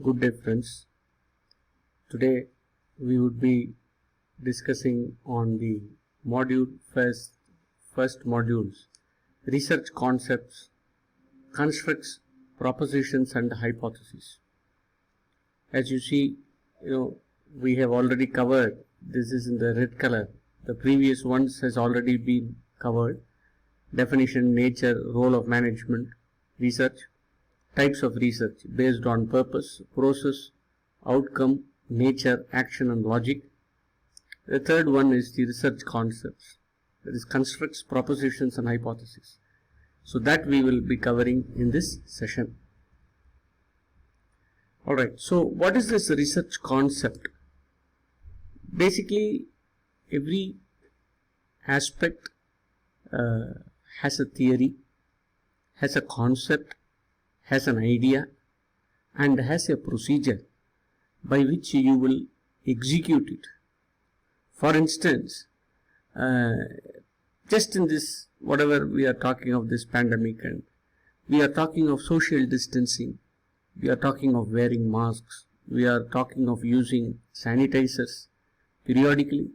Good day friends. Today we would be discussing on the first modules, research concepts, constructs, propositions and hypotheses. As you see, we have already covered, this is in the red color, the previous ones has already been covered. Definition, nature, role of management, research, types of research based on purpose, process, outcome, nature, action and logic. The third one is the research concepts, that is constructs, propositions and hypotheses. So that we will be covering in this session. Alright, so what is this research concept? Basically, every aspect has a theory, has a concept, has an idea and has a procedure by which you will execute it. For instance, just in this, whatever we are talking of this pandemic, and we are talking of social distancing, we are talking of wearing masks, we are talking of using sanitizers periodically,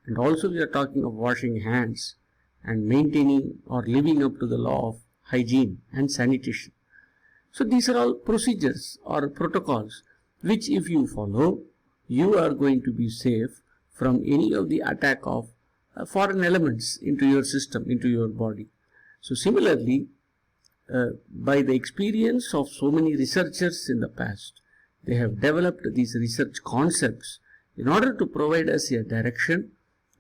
and also we are talking of washing hands and maintaining or living up to the law of hygiene and sanitation. So these are all procedures or protocols which if you follow, you are going to be safe from any of the attack of foreign elements into your system, into your body. So similarly, by the experience of so many researchers in the past, they have developed these research concepts in order to provide us a direction,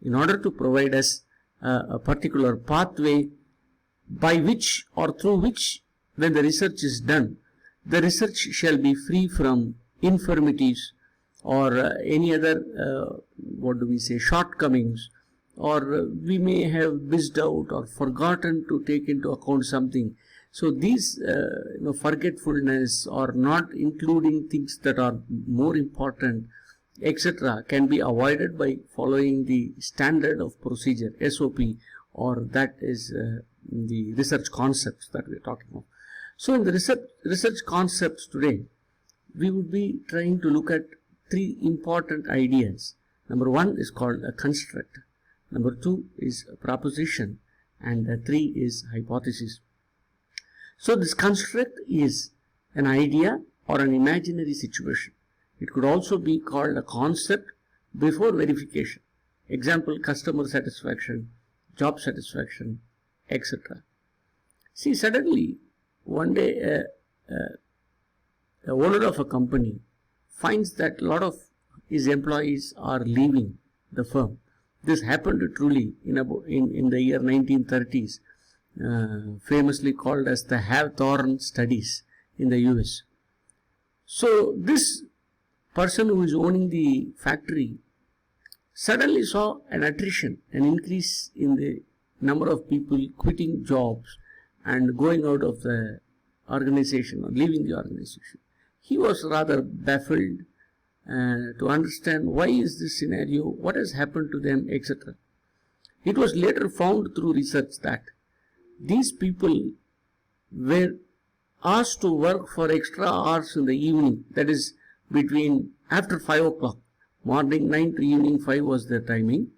in order to provide us a particular pathway by which or through which, when the research is done, the research shall be free from infirmities or any other, shortcomings, or we may have missed out or forgotten to take into account something. So these forgetfulness or not including things that are more important, etc., can be avoided by following the standard of procedure, SOP, or that is the research concepts that we are talking of. So in the research concepts today, we would be trying to look at three important ideas. Number one is called a construct, number two is a proposition, and three is hypothesis. So this construct is an idea or an imaginary situation. It could also be called a concept before verification. Example, customer satisfaction, job satisfaction, etc. See, suddenly one day the owner of a company finds that a lot of his employees are leaving the firm. This happened truly in the year 1930s, famously called as the Hawthorne studies in the US. So this person who is owning the factory suddenly saw an attrition, an increase in the number of people quitting jobs and going out of the organization or leaving the organization. He was rather baffled to understand why is this scenario, what has happened to them, etc. It was later found through research that these people were asked to work for extra hours in the evening, that is between after 5 o'clock, morning 9 to evening 5 was their timing.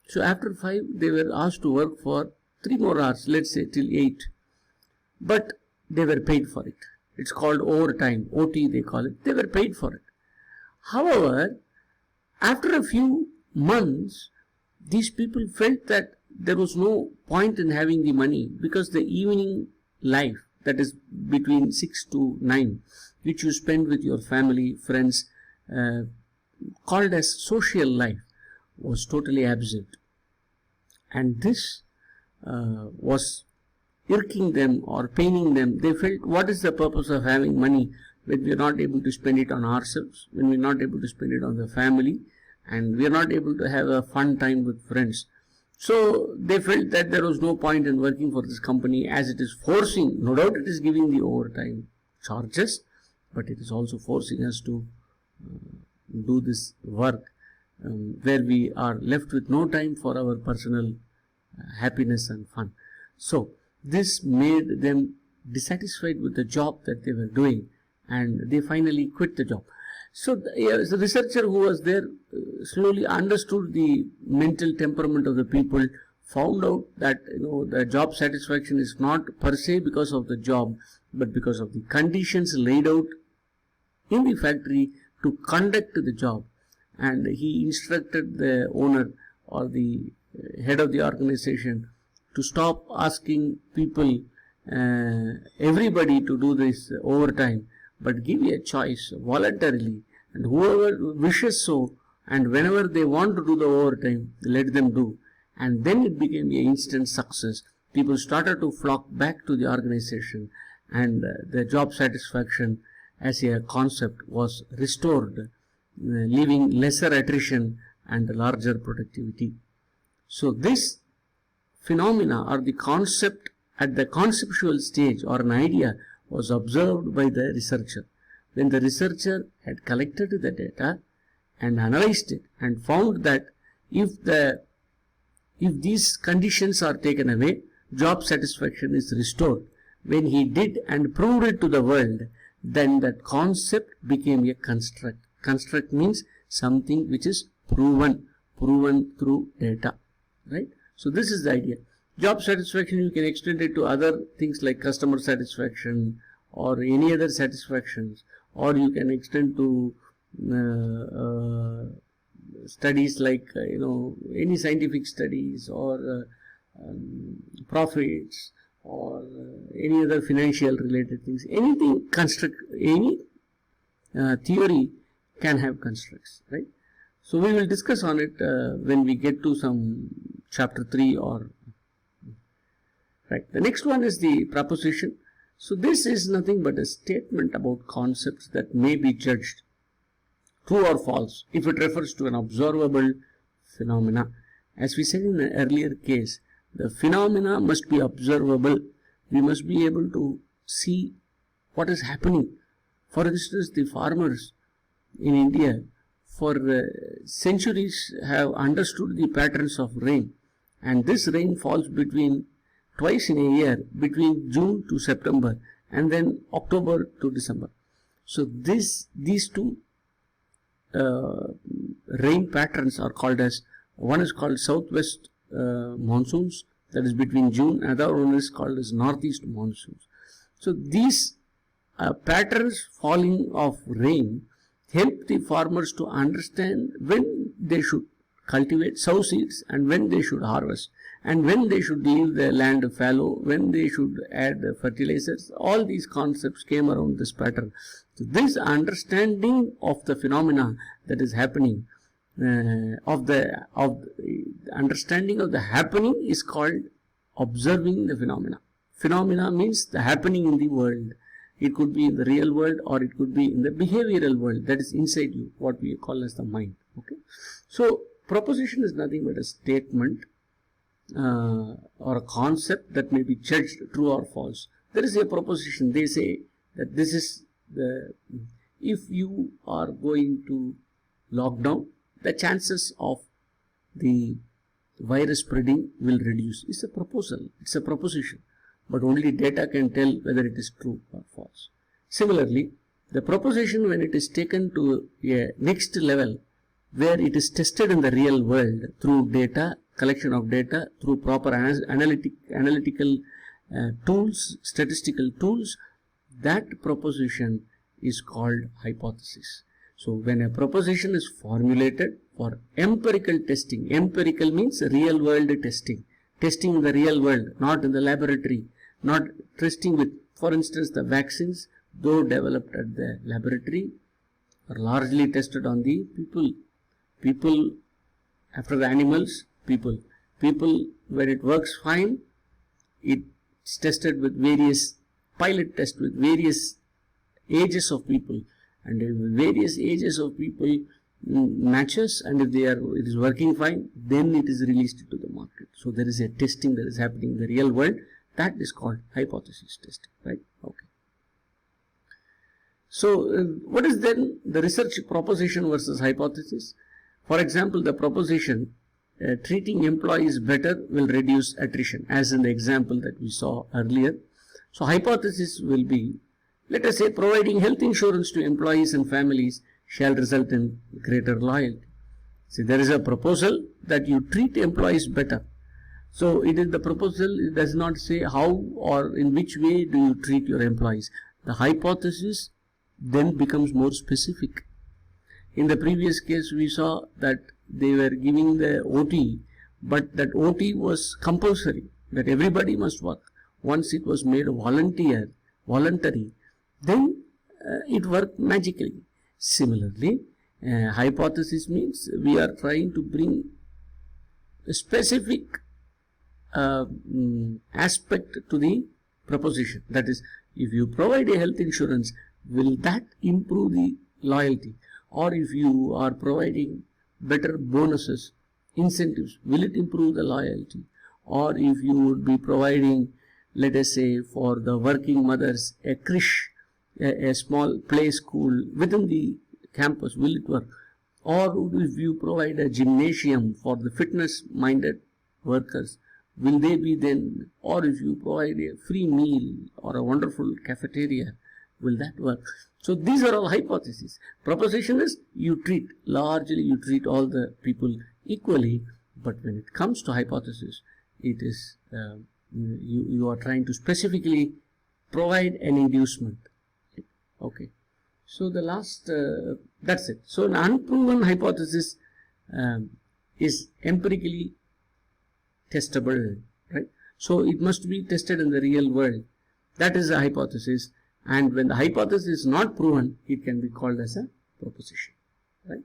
So after 5 they were asked to work for 3 more hours, let's say till 8. But they were paid for it. It's called overtime, OT they call it. They were paid for it. However, after a few months, these people felt that there was no point in having the money because the evening life, that is between 6 to 9, which you spend with your family, friends, called as social life, was totally absent. And this was irking them or paining them. They felt, what is the purpose of having money when we are not able to spend it on ourselves, when we are not able to spend it on the family, and we are not able to have a fun time with friends. So they felt that there was no point in working for this company, as it is forcing, no doubt it is giving the overtime charges, but it is also forcing us to do this work where we are left with no time for our personal happiness and fun. So this made them dissatisfied with the job that they were doing, and they finally quit the job. So the researcher who was there slowly understood the mental temperament of the people, found out that the job satisfaction is not per se because of the job, but because of the conditions laid out in the factory to conduct the job. And he instructed the owner or the head of the organization to stop asking people, everybody to do this overtime, but give a choice voluntarily, and whoever wishes so, and whenever they want to do the overtime, let them do. And then it became an instant success. People started to flock back to the organization, and the job satisfaction as a concept was restored, leaving lesser attrition and larger productivity. So this phenomena or the concept at the conceptual stage or an idea was observed by the researcher. When the researcher had collected the data and analyzed it and found that if these conditions are taken away, job satisfaction is restored. When he did and proved it to the world, then that concept became a construct. Construct means something which is proven through data, right? So this is the idea. Job satisfaction, you can extend it to other things like customer satisfaction or any other satisfactions, or you can extend to studies like any scientific studies or profits or any other financial related things. Anything any theory can have constructs, right? So we will discuss on it when we get to some chapter 3 or right. The next one is the proposition. So this is nothing but a statement about concepts that may be judged true or false if it refers to an observable phenomena. As we said in the earlier case, the phenomena must be observable. We must be able to see what is happening. For instance, the farmers in India for centuries have understood the patterns of rain, and this rain falls twice in a year, between June to September and then October to December. So these two rain patterns are called as, one is called southwest monsoons, that is between June, and the other one is called as northeast monsoons. So these patterns falling of rain help the farmers to understand when they should cultivate, sow seeds, and when they should harvest, and when they should leave the land fallow, when they should add fertilizers. All these concepts came around this pattern. So this understanding of the phenomena that is happening, understanding of the happening is called observing the phenomena. Phenomena means the happening in the world. It could be in the real world or it could be in the behavioral world that is inside you, what we call as the mind. Okay. So proposition is nothing but a statement or a concept that may be judged true or false. There is a proposition. They say that this is if you are going to lock down, the chances of the virus spreading will reduce. It's a proposal. It's a proposition. But only data can tell whether it is true or false. Similarly, the proposition, when it is taken to a next level, where it is tested in the real world through data, collection of data, through proper analytical tools, statistical tools, that proposition is called hypothesis. So when a proposition is formulated for empirical testing, empirical means real world testing in the real world, not in the laboratory, not testing with, for instance, the vaccines, though developed at the laboratory, are largely tested on the people after the animals, people where it works fine, it's tested with various pilot tests with various ages of people, and if various ages of people matches, and if it is working fine, then it is released to the market. So there is a testing that is happening in the real world. That is called hypothesis testing, right? Okay. So what is then the research proposition versus hypothesis? For example, the proposition treating employees better will reduce attrition, as in the example that we saw earlier. So hypothesis will be, let us say, providing health insurance to employees and families shall result in greater loyalty. See, there is a proposal that you treat employees better. So it is the proposal, it does not say how or in which way do you treat your employees. The hypothesis then becomes more specific. In the previous case, we saw that they were giving the OT, but that OT was compulsory, that everybody must work. Once it was made voluntary, then it worked magically. Similarly, hypothesis means we are trying to bring a specific aspect to the proposition. That is, if you provide a health insurance, will that improve the loyalty? Or if you are providing better bonuses, incentives, will it improve the loyalty? Or if you would be providing, let us say, for the working mothers, a creche, a small play school within the campus, will it work? Or if you provide a gymnasium for the fitness-minded workers, will they be then? Or if you provide a free meal or a wonderful cafeteria, will that work? So these are all hypotheses. Proposition is you treat all the people equally, but when it comes to hypothesis, it is you are trying to specifically provide an inducement. Okay. So the last, that's it. So an unproven hypothesis is empirically testable, right? So it must be tested in the real world. That is a hypothesis. And when the hypothesis is not proven, it can be called as a proposition, right?